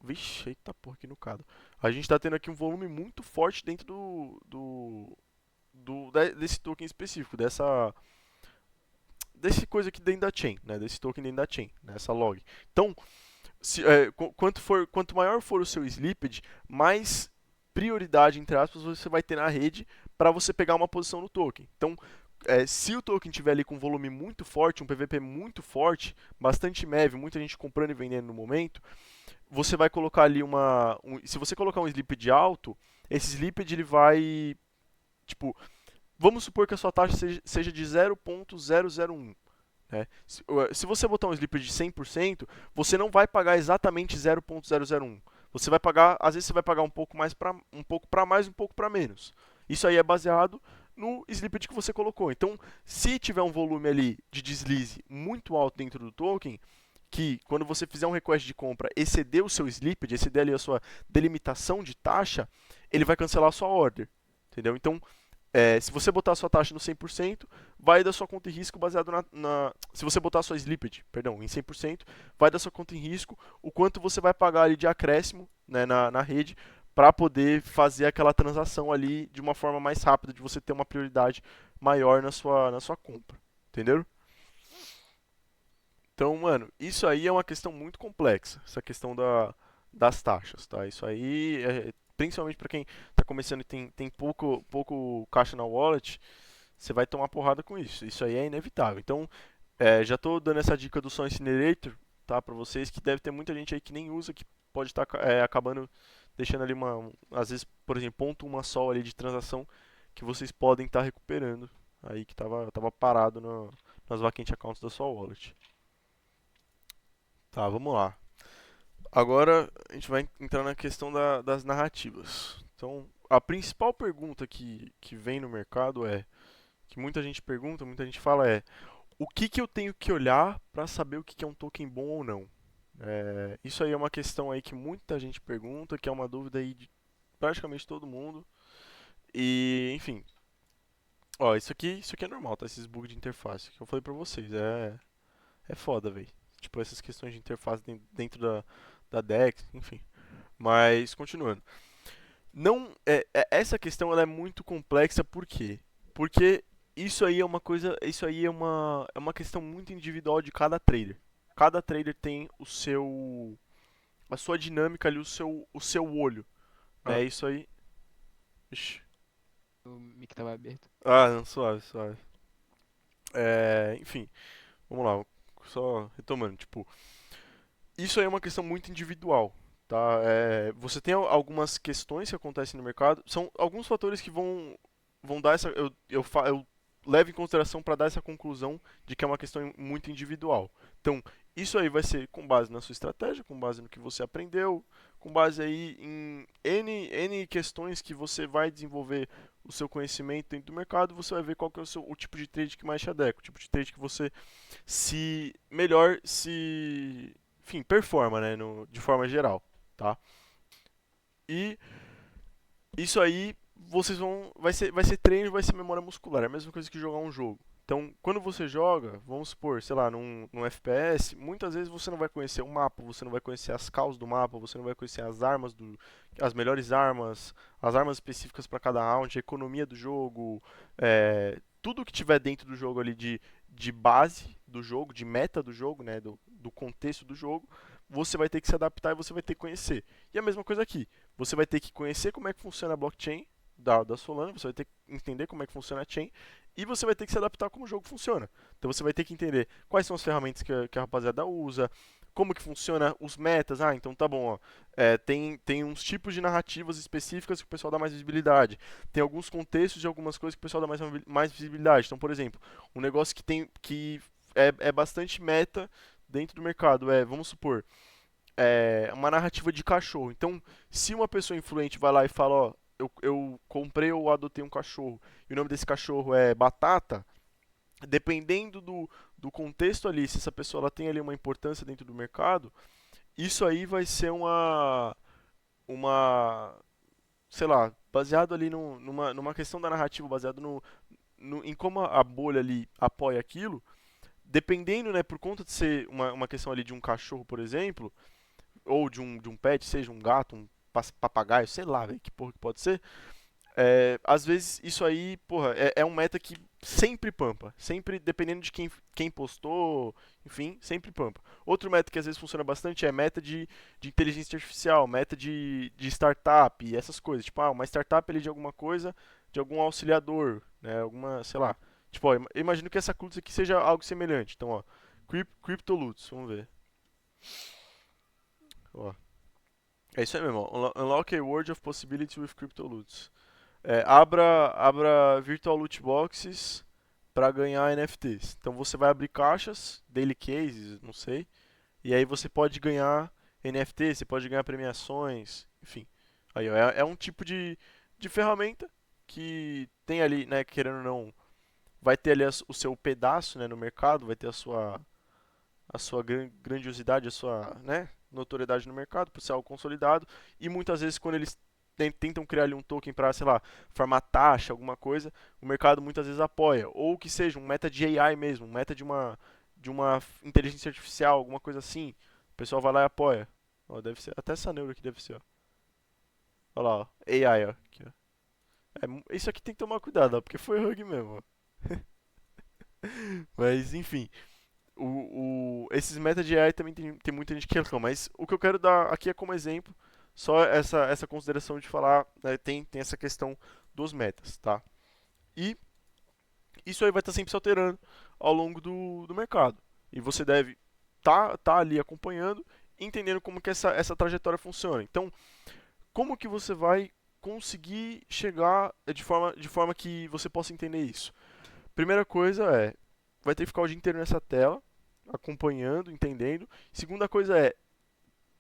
Vixe, eita porra, que nucado. A gente tá tendo aqui um volume muito forte dentro desse token específico, desse coisa aqui dentro da chain, né? Desse token dentro da chain, nessa log. Então, quanto maior for o seu slippage, mais prioridade, entre aspas, você vai ter na rede para você pegar uma posição no token. Então, se o token tiver ali com um volume muito forte, um PVP muito forte, bastante MEV, muita gente comprando e vendendo no momento, você vai colocar ali se você colocar um slippage alto, esse slippage ele vai, tipo, vamos supor que a sua taxa seja de 0,001. Né? Se você botar um sleeper de 100%, você não vai pagar exatamente 0,001. Você vai pagar, às vezes você vai pagar um pouco para mais, um pouco para menos. Isso aí é baseado no sleeper que você colocou. Então, se tiver um volume ali de deslize muito alto dentro do token, que quando você fizer um request de compra exceder o seu sleeper, exceder ali a sua delimitação de taxa, ele vai cancelar a sua order. Entendeu? Então, se você botar a sua taxa no 100%, vai da sua conta em risco baseado se você botar a sua slippage, perdão, em 100%, vai da sua conta em risco o quanto você vai pagar ali de acréscimo, né, na rede para poder fazer aquela transação ali de uma forma mais rápida, de você ter uma prioridade maior na sua compra. Entenderam? Então, mano, isso aí é uma questão muito complexa, essa questão das taxas, tá? Isso aí, principalmente para quem está começando e tem pouco caixa na wallet, você vai tomar porrada com isso. Isso aí é inevitável. Então, já estou dando essa dica do Sun Incinerator, tá, para vocês, que deve ter muita gente aí que nem usa, que pode estar acabando deixando ali às vezes, por exemplo, ponto uma sol ali de transação que vocês podem estar recuperando aí que tava parado nas vacant accounts da sua wallet. Tá, vamos lá. Agora a gente vai entrar na questão das narrativas. Então, a principal pergunta que vem no mercado que muita gente pergunta, muita gente fala o que eu tenho que olhar para saber o que é um token bom ou não? Isso aí é uma questão aí que muita gente pergunta, que é uma dúvida aí de praticamente todo mundo. E, enfim, ó, isso aqui é normal, tá? Esses bugs de interface que eu falei pra vocês, é foda, velho. Tipo, essas questões de interface dentro da DEX, enfim. Mas, continuando. Não, essa questão ela é muito complexa, por quê? Porque isso aí é uma questão muito individual de cada trader. Cada trader tem a sua dinâmica ali, o seu olho, Ó, né? Isso aí. Ixi. o mic tava aberto. Ah, não, suave, suave. Enfim, vamos lá, só retomando, tipo, isso aí é uma questão muito individual, tá? Você tem algumas questões que acontecem no mercado, são alguns fatores que vão dar essa, eu levo em consideração para dar essa conclusão de que é uma questão muito individual. Então, isso aí vai ser com base na sua estratégia, com base no que você aprendeu, com base aí em N questões que você vai desenvolver o seu conhecimento dentro do mercado, você vai ver qual que é o tipo de trade que mais te adequa, o tipo de trade que você se melhor se, enfim, performa, né, de forma geral, tá? E isso aí vai ser treino, vai ser memória muscular, é a mesma coisa que jogar um jogo. Então, quando você joga, vamos supor, sei lá, num FPS, muitas vezes você não vai conhecer o mapa, você não vai conhecer as calls do mapa, você não vai conhecer as melhores armas, as armas específicas para cada round, a economia do jogo, tudo que tiver dentro do jogo ali de base do jogo, de meta do jogo, né, do contexto do jogo, você vai ter que se adaptar e você vai ter que conhecer. E a mesma coisa aqui. Você vai ter que conhecer como é que funciona a blockchain da Solana, você vai ter que entender como é que funciona a chain e você vai ter que se adaptar a como o jogo funciona. Então você vai ter que entender quais são as ferramentas que a rapaziada usa, como que funciona os metas. Ah, então tá bom, ó. Tem uns tipos de narrativas específicas que o pessoal dá mais visibilidade. Tem alguns contextos de algumas coisas que o pessoal dá mais visibilidade. Então, por exemplo, um negócio que é bastante meta dentro do mercado vamos supor, uma narrativa de cachorro. Então, se uma pessoa influente vai lá e fala, ó, eu comprei ou adotei um cachorro e o nome desse cachorro é Batata, dependendo do contexto ali, se essa pessoa ela tem ali uma importância dentro do mercado, isso aí vai ser uma sei lá, baseado ali numa questão da narrativa, baseado em como a bolha ali apoia aquilo, dependendo, né, por conta de ser uma questão ali de um cachorro, por exemplo, ou de um pet, seja um gato, um papagaio, sei lá, véio, que porra que pode ser. Às vezes isso aí, porra, é um meta que sempre pampa. Sempre, dependendo de quem postou, enfim, sempre pampa. Outro meta que às vezes funciona bastante é meta de inteligência artificial, meta de startup e essas coisas. Tipo, uma startup ali de alguma coisa, de algum auxiliador, né? Alguma, sei lá. Tipo, ó, eu imagino que essa Clutch aqui seja algo semelhante. Então, ó, CryptoLutz, vamos ver. Ó, é isso aí mesmo, ó. Unlock a world of possibility with CryptoLutz. Abra Virtual Loot Boxes para ganhar NFTs. Então você vai abrir caixas, daily cases, não sei, e aí você pode ganhar NFT, você pode ganhar premiações, enfim. Aí, ó, é um tipo de ferramenta que tem ali, né, querendo ou não, vai ter ali o seu pedaço, né, no mercado, vai ter a sua grandiosidade, a sua, né, notoriedade no mercado, por ser algo consolidado, e muitas vezes quando eles tentam criar ali um token para, sei lá, formar taxa, alguma coisa, o mercado muitas vezes apoia, ou que seja um meta de AI mesmo, um meta de uma inteligência artificial, alguma coisa assim, o pessoal vai lá e apoia. Ó, deve ser, até essa neuro aqui deve ser, ó. Olha lá, ó, AI, ó. Aqui, ó. Isso aqui tem que tomar cuidado, ó, porque foi hug mesmo, ó. Mas, enfim, esses meta de AI também tem muita gente que reclama, mas o que eu quero dar aqui é como exemplo, só essa consideração de falar, né, tem essa questão dos metas, tá? E isso aí vai estar sempre se alterando ao longo do mercado. E você deve tá ali acompanhando, entendendo como que essa trajetória funciona. Então, como que você vai conseguir chegar de forma que você possa entender isso? primeira coisa vai ter que ficar o dia inteiro nessa tela, acompanhando, entendendo. Segunda coisa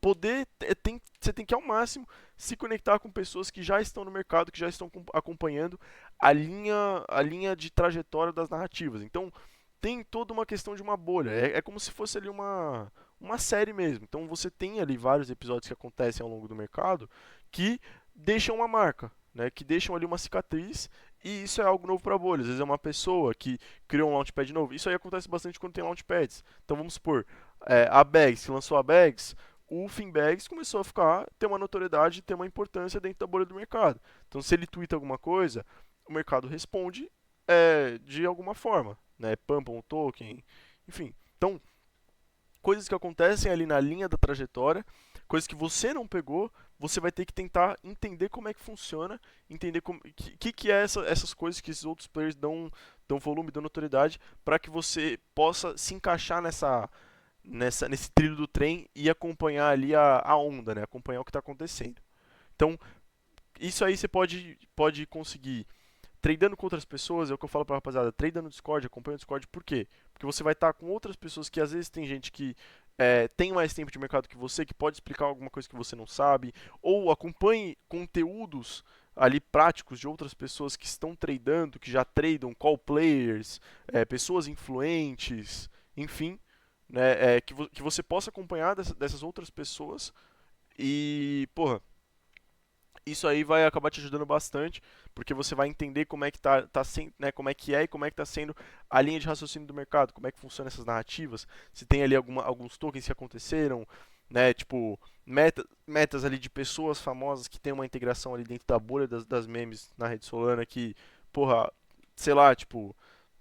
você tem que ao máximo se conectar com pessoas que já estão no mercado, que já estão acompanhando a linha de trajetória das narrativas. Então, tem toda uma questão de uma bolha. É como se fosse ali uma série mesmo. Então, você tem ali vários episódios que acontecem ao longo do mercado que deixam uma marca, né? Que deixam ali uma cicatriz. E isso é algo novo para a bolha. Às vezes é uma pessoa que criou um launchpad novo. Isso aí acontece bastante quando tem launchpads. Então, vamos supor, a Bags, que lançou a Bags, o Finbags começou a ter uma notoriedade, ter uma importância dentro da bolha do mercado. Então, se ele twitta alguma coisa, o mercado responde de alguma forma, né? Pumpa um token, enfim. Então, coisas que acontecem ali na linha da trajetória, coisas que você não pegou, você vai ter que tentar entender como é que funciona, entender que é essas coisas que esses outros players dão volume, dão notoriedade, para que você possa se encaixar nesse trilho do trem e acompanhar ali a onda, né? Acompanhar o que está acontecendo. Então, isso aí você pode conseguir tradando com outras pessoas, é o que eu falo pra rapaziada, trade no Discord, acompanha o Discord, por quê? Porque você vai estar com outras pessoas que às vezes tem gente que tem mais tempo de mercado que você, que pode explicar alguma coisa que você não sabe, ou acompanhe conteúdos ali práticos de outras pessoas que estão tradando, que já tradam, call players, pessoas influentes, enfim, né, que você possa acompanhar dessas outras pessoas e, porra, isso aí vai acabar te ajudando bastante, porque você vai entender como é que tá sendo, né, como é que é e como é que tá sendo a linha de raciocínio do mercado, como é que funciona essas narrativas, se tem ali alguns tokens que aconteceram, né, tipo, metas ali de pessoas famosas que tem uma integração ali dentro da bolha das memes na rede Solana que, porra, sei lá, tipo,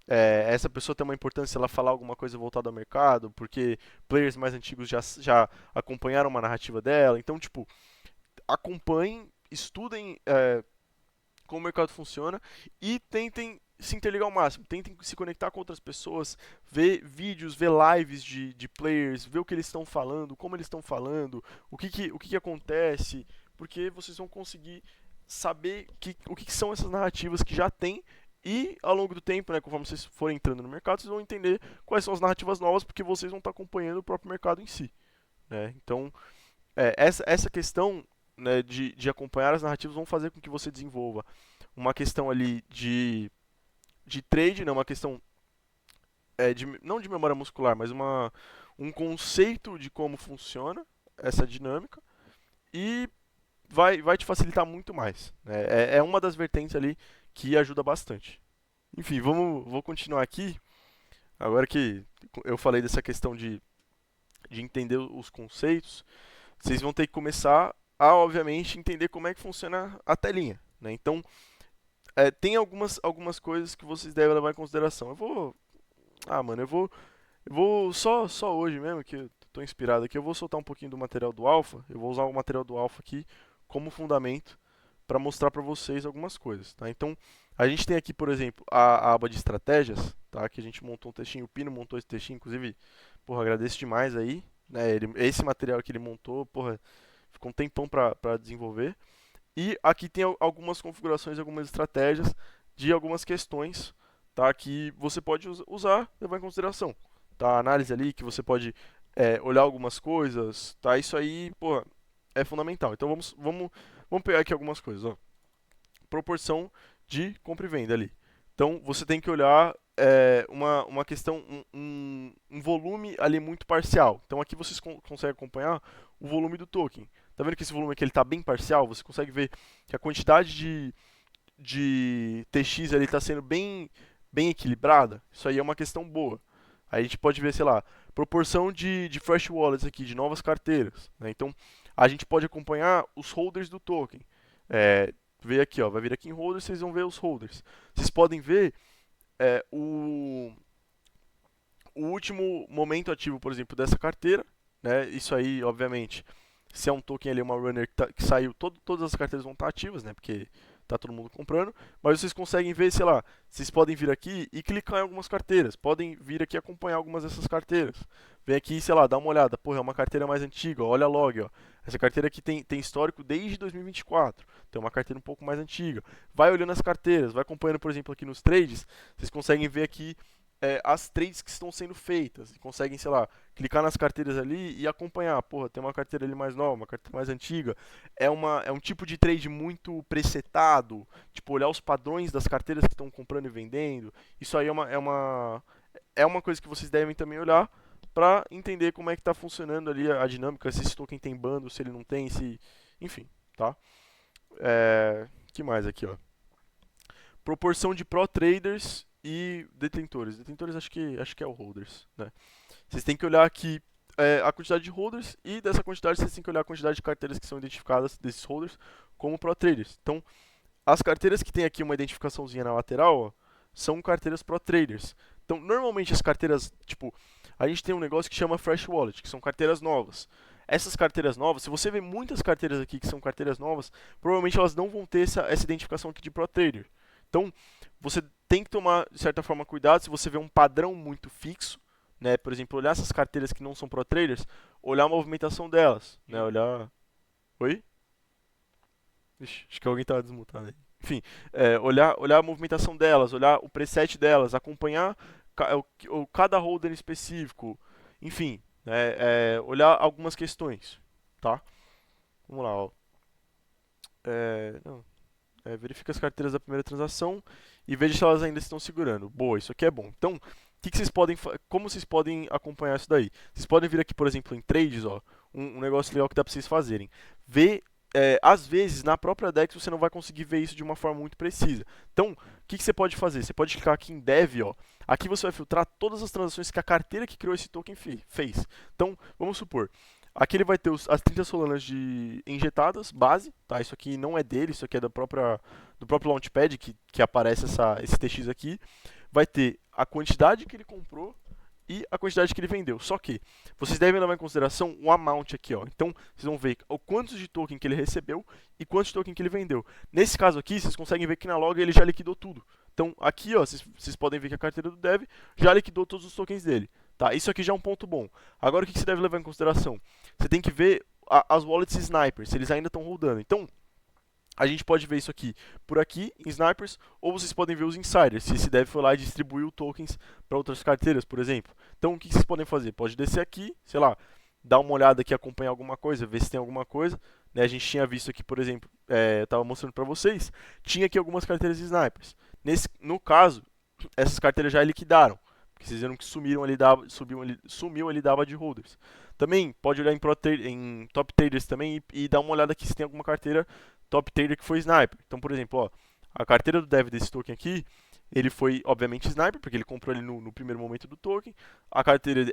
essa pessoa tem uma importância se ela falar alguma coisa voltada ao mercado, porque players mais antigos já acompanharam uma narrativa dela, então, tipo, acompanhem, estudem como o mercado funciona e tentem se interligar ao máximo, tentem se conectar com outras pessoas, ver vídeos, ver lives de players, ver o que eles estão falando, como eles estão falando, o que acontece, porque vocês vão conseguir saber o que são essas narrativas que já tem e ao longo do tempo, né, conforme vocês forem entrando no mercado, vocês vão entender quais são as narrativas novas, porque vocês vão estar acompanhando o próprio mercado em si. Né? Então, essa questão, né, de acompanhar as narrativas vão fazer com que você desenvolva uma questão ali de trade, né, uma questão não de memória muscular, mas um conceito de como funciona essa dinâmica e vai te facilitar muito mais. Né? É uma das vertentes ali que ajuda bastante. Enfim, vou continuar aqui. Agora que eu falei dessa questão de entender os conceitos, vocês vão ter que começar a, obviamente, entender como é que funciona a telinha. Né? Então, tem algumas coisas que vocês devem levar em consideração. Mano, eu vou só hoje mesmo, que eu tô inspirado aqui, eu vou soltar um pouquinho do material do Alpha. Eu vou usar o material do Alpha aqui como fundamento para mostrar para vocês algumas coisas. Tá? Então, a gente tem aqui, por exemplo, a aba de estratégias, tá? Que a gente montou um textinho, o Pino montou esse textinho, inclusive, porra, agradeço demais aí. Né? Esse material que ele montou, porra, ficou um tempão para desenvolver. E aqui tem algumas configurações, algumas estratégias de algumas questões, tá? Que você pode usar, levar em consideração. Tá? A análise ali que você pode olhar algumas coisas, tá? Isso aí, pô, é fundamental. Então vamos pegar aqui algumas coisas, ó. Proporção de compra e venda ali. Então você tem que olhar uma questão, um volume ali muito parcial. Então aqui vocês conseguem acompanhar o volume do token. Tá vendo que esse volume aqui ele tá bem parcial? Você consegue ver que a quantidade de TX ali está sendo bem equilibrada. Isso aí é uma questão boa. Aí a gente pode ver, sei lá, proporção de fresh wallets aqui, de novas carteiras. Né? Então a gente pode acompanhar os holders do token. Ver aqui, ó, vai vir aqui em holders, vocês vão ver os holders. Vocês podem ver o último momento ativo, por exemplo, dessa carteira. Né? Isso aí, obviamente, se é um token ali, uma runner que saiu, todas as carteiras vão estar ativas, né? Porque tá todo mundo comprando. Mas vocês conseguem ver, sei lá, vocês podem vir aqui e clicar em algumas carteiras. Podem vir aqui acompanhar algumas dessas carteiras. Vem aqui, sei lá, dá uma olhada. Porra, é uma carteira mais antiga, ó, olha a log, ó. Essa carteira aqui tem histórico desde 2024. tem uma carteira um pouco mais antiga. Vai olhando as carteiras, vai acompanhando, por exemplo, aqui nos trades, vocês conseguem ver aqui as trades que estão sendo feitas. E conseguem, sei lá, clicar nas carteiras ali e acompanhar. Porra, tem uma carteira ali mais nova, uma carteira mais antiga. É um tipo de trade muito presetado. Tipo, olhar os padrões das carteiras que estão comprando e vendendo. Isso aí é uma coisa que vocês devem também olhar para entender como é que está funcionando ali a dinâmica, se esse token tem bando, se ele não tem, se... Enfim, tá? Que mais aqui, ó? Proporção de Pro Traders e detentores. Detentores acho que é o holders, né? Vocês têm que olhar aqui a quantidade de holders e dessa quantidade vocês têm que olhar a quantidade de carteiras que são identificadas desses holders como Pro Traders. Então, as carteiras que tem aqui uma identificaçãozinha na lateral, ó, são carteiras Pro Traders. Então, normalmente as carteiras, tipo, a gente tem um negócio que chama Fresh Wallet, que são carteiras novas. Essas carteiras novas, se você vê muitas carteiras aqui que são carteiras novas, provavelmente elas não vão ter essa identificação aqui de Pro Trader. Então, você tem que tomar, de certa forma, cuidado se você vê um padrão muito fixo, né? Por exemplo, olhar essas carteiras que não são Pro Traders, olhar a movimentação delas, né? Olhar... Oi? Ixi, acho que alguém estava desmutado aí. Enfim, olhar a movimentação delas, olhar o preset delas, acompanhar cada holder em específico, enfim, olhar algumas questões, tá? Vamos lá, ó. Verifica as carteiras da primeira transação e veja se elas ainda estão segurando. Boa, isso aqui é bom. Então, como vocês podem acompanhar isso daí? Vocês podem vir aqui, por exemplo, em trades, ó, um negócio legal que dá para vocês fazerem. Ver às vezes, na própria DEX, você não vai conseguir ver isso de uma forma muito precisa. Então, o que você pode fazer? Você pode clicar aqui em Dev, ó. Aqui você vai filtrar todas as transações que a carteira que criou esse token fez. Então, vamos supor, aqui ele vai ter as 30 Solanas injetadas, base, tá? Isso aqui não é dele, isso aqui é do próprio Launchpad que aparece esse TX aqui. Vai ter a quantidade que ele comprou e a quantidade que ele vendeu. Só que vocês devem levar em consideração o amount aqui, ó. Então, vocês vão ver o quantos de token que ele recebeu e quantos de token que ele vendeu. Nesse caso aqui, vocês conseguem ver que na log ele já liquidou tudo. Então, aqui, ó, vocês podem ver que a carteira do Dev já liquidou todos os tokens dele. Tá? Isso aqui já é um ponto bom. Agora, o que você deve levar em consideração? Você tem que ver as wallets snipers, se eles ainda estão rodando. Então, a gente pode ver isso por aqui, em Snipers, ou vocês podem ver os Insiders, se esse dev foi lá e distribuiu tokens para outras carteiras, por exemplo. Então, o que vocês podem fazer? Pode descer aqui, sei lá, dar uma olhada aqui, acompanhar alguma coisa, ver se tem alguma coisa. Né? A gente tinha visto aqui, por exemplo, eu estava mostrando para vocês, tinha aqui algumas carteiras de Snipers. No caso, essas carteiras já liquidaram, porque vocês viram que sumiu ali dava de holders. Também pode olhar em Top Traders também e dar uma olhada aqui se tem alguma carteira Top Trader que foi Sniper. Então, por exemplo, ó, a carteira do Dev desse token aqui, ele foi, obviamente, Sniper, porque ele comprou ele no primeiro momento do token. A carteira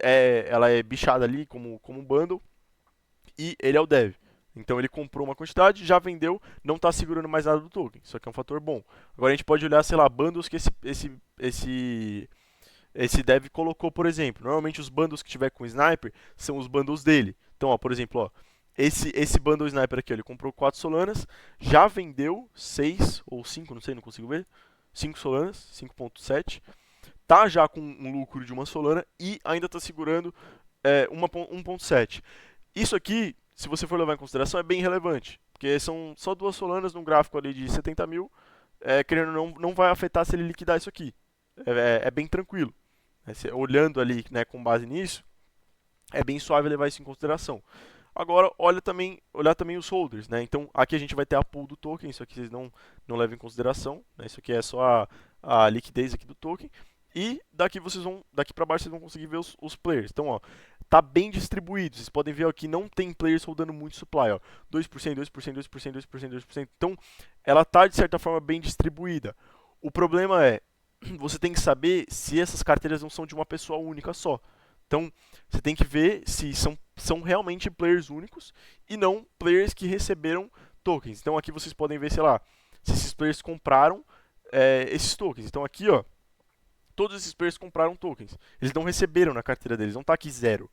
ela é bichada ali como um bundle. E ele é o Dev. Então ele comprou uma quantidade, já vendeu, não está segurando mais nada do token. Isso aqui é um fator bom. Agora a gente pode olhar, sei lá, bundles que esse dev colocou, por exemplo. Normalmente os bundles que tiver com Sniper são os bundles dele. Então, ó, por exemplo, ó, esse bundle Sniper aqui, ó, ele comprou 4 Solanas, já vendeu 6 ou 5, não sei, não consigo ver. 5 Solanas, 5.7. Tá já com um lucro de uma Solana e ainda está segurando 1.7. Isso aqui, se você for levar em consideração, é bem relevante. Porque são só 2 Solanas num gráfico ali de 70 mil. Querendo ou não vai afetar se ele liquidar isso aqui. É bem tranquilo. Olhando ali, né, com base nisso, é bem suave levar isso em consideração. Agora, olhar também os holders, né? Então, aqui a gente vai ter a pool do token, isso aqui vocês não levam em consideração, né? Isso aqui é só a liquidez aqui do token. E daqui para baixo vocês vão conseguir ver os players. Então, ó, tá bem distribuído. Vocês podem ver aqui, não tem players rodando muito supply, ó. 2%, 2%, 2%, 2%, 2%. Então, ela tá de certa forma bem distribuída. O problema é, você tem que saber se essas carteiras não são de uma pessoa única só. Então, você tem que ver se são realmente players únicos e não players que receberam tokens. Então, aqui vocês podem ver, sei lá, se esses players compraram esses tokens. Então, aqui, ó, todos esses players compraram tokens. Eles não receberam na carteira deles, não está aqui zero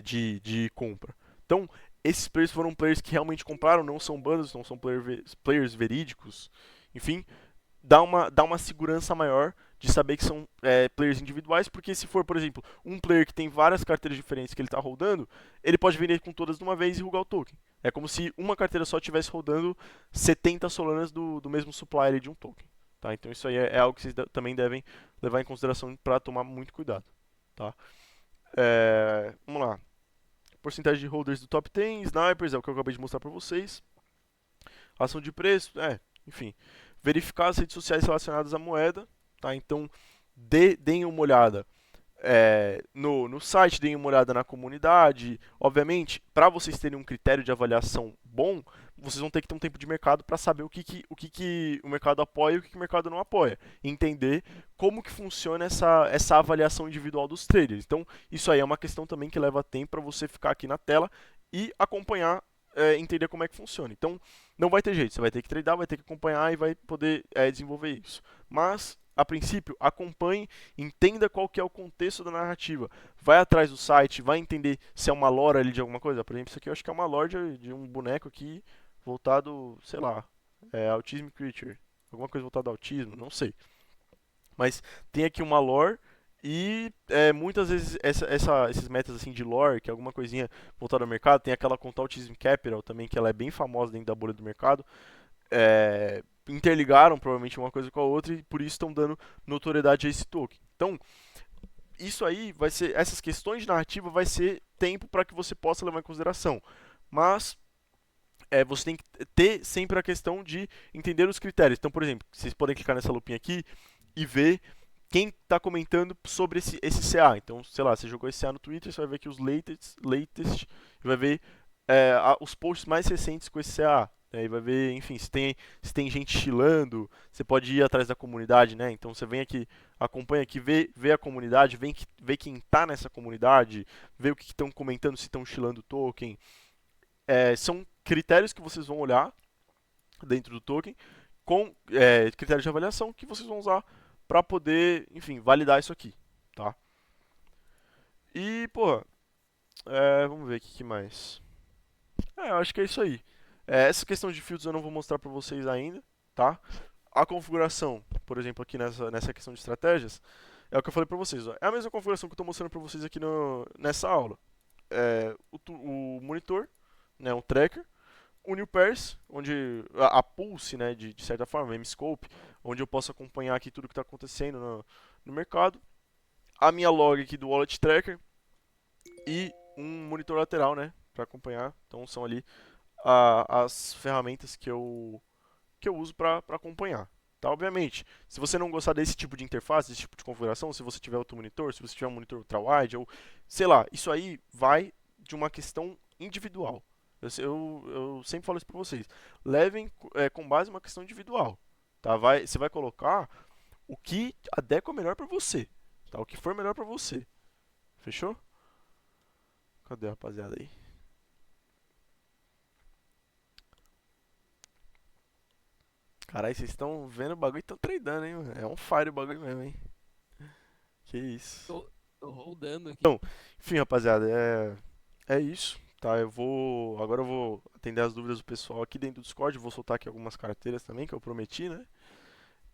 de compra. Então, esses players foram players que realmente compraram, não são bundles, não são players verídicos. Enfim, dá uma segurança maior de saber que são players individuais, porque se for, por exemplo, um player que tem várias carteiras diferentes que ele está rodando, ele pode vender com todas de uma vez e rugar o token. É como se uma carteira só estivesse rodando 70 Solanas do mesmo supply de um token. Tá? Então isso aí é algo que vocês também devem levar em consideração para tomar muito cuidado. Tá? Vamos lá. Porcentagem de holders do top 10, snipers, é o que eu acabei de mostrar para vocês. Ação de preço, enfim. Verificar as redes sociais relacionadas à moeda, tá? Então, deem uma olhada no site, deem uma olhada na comunidade. Obviamente, para vocês terem um critério de avaliação bom, vocês vão ter que ter um tempo de mercado para saber o que o mercado apoia e o que o mercado não apoia. E entender como que funciona essa avaliação individual dos traders. Então, isso aí é uma questão também que leva tempo para você ficar aqui na tela e acompanhar, entender como é que funciona. Então, não vai ter jeito, você vai ter que tradar, vai ter que acompanhar e vai poder desenvolver isso. Mas, a princípio, acompanhe, entenda qual que é o contexto da narrativa. Vai atrás do site, vai entender se é uma lore ali de alguma coisa. Por exemplo, isso aqui eu acho que é uma lore de um boneco aqui voltado, sei lá, Autism Creature. Alguma coisa voltada ao autismo, não sei. Mas tem aqui uma lore e muitas vezes esses metas assim de lore, que é alguma coisinha voltada ao mercado, tem aquela conta Autism Capital também, que ela é bem famosa dentro da bolha do mercado. Interligaram provavelmente uma coisa com a outra e por isso estão dando notoriedade a esse token. Então, isso aí vai ser, essas questões de narrativa vai ser tempo para que você possa levar em consideração. Mas você tem que ter sempre a questão de entender os critérios. Então, por exemplo, vocês podem clicar nessa lupinha aqui e ver quem está comentando sobre esse CA. Então, sei lá, você jogou esse CA no Twitter, você vai ver aqui os latest e vai ver os posts mais recentes com esse CA. E vai ver, enfim, se tem gente chilando, você pode ir atrás da comunidade, né? Então você vem aqui, acompanha aqui, vê a comunidade, vê quem está nessa comunidade, vê o que estão comentando, se estão chilando o token. São critérios que vocês vão olhar dentro do token, com critérios de avaliação que vocês vão usar para poder, enfim, validar isso aqui, tá? E, pô, vamos ver o que mais. Eu acho que é isso aí. Essa questão de filtros eu não vou mostrar para vocês ainda, tá? A configuração, por exemplo, aqui nessa questão de estratégias, é o que eu falei para vocês. Ó. É a mesma configuração que eu estou mostrando para vocês aqui nessa aula. O monitor, né, um tracker, o New Pairs, onde a Pulse, né, de certa forma, MScope, onde eu posso acompanhar aqui tudo que está acontecendo no mercado, a minha log aqui do Wallet Tracker e um monitor lateral, né, para acompanhar. Então são ali as ferramentas que eu uso para acompanhar. Tá? Obviamente, se você não gostar desse tipo de interface, desse tipo de configuração, se você tiver outro monitor, se você tiver um monitor ultra-wide, ou sei lá, isso aí vai de uma questão individual. Eu sempre falo isso para vocês. Levem com base em uma questão individual. Tá? Você vai colocar o que adequa melhor para você. Tá? O que for melhor para você. Fechou? Cadê a rapaziada aí? Caralho, vocês estão vendo o bagulho e estão tradando, hein, mano? É um fire o bagulho mesmo, hein? Que isso. Tô rodando aqui. Então, enfim, rapaziada, é isso, tá? Agora eu vou atender as dúvidas do pessoal aqui dentro do Discord, vou soltar aqui algumas carteiras também, que eu prometi, né?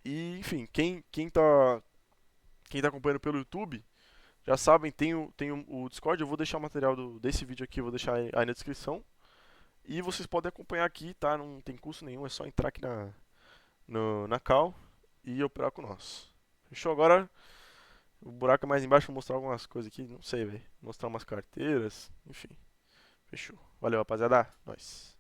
E, enfim, quem tá acompanhando pelo YouTube, já sabem, tem o Discord, eu vou deixar o material desse vídeo aqui, eu vou deixar aí na descrição. E vocês podem acompanhar aqui, tá? Não tem custo nenhum, é só entrar aqui na call e operar com nós. Fechou? Agora o buraco é mais embaixo, vou mostrar algumas coisas aqui, não sei, velho. Mostrar umas carteiras, enfim. Fechou. Valeu, rapaziada. Nós.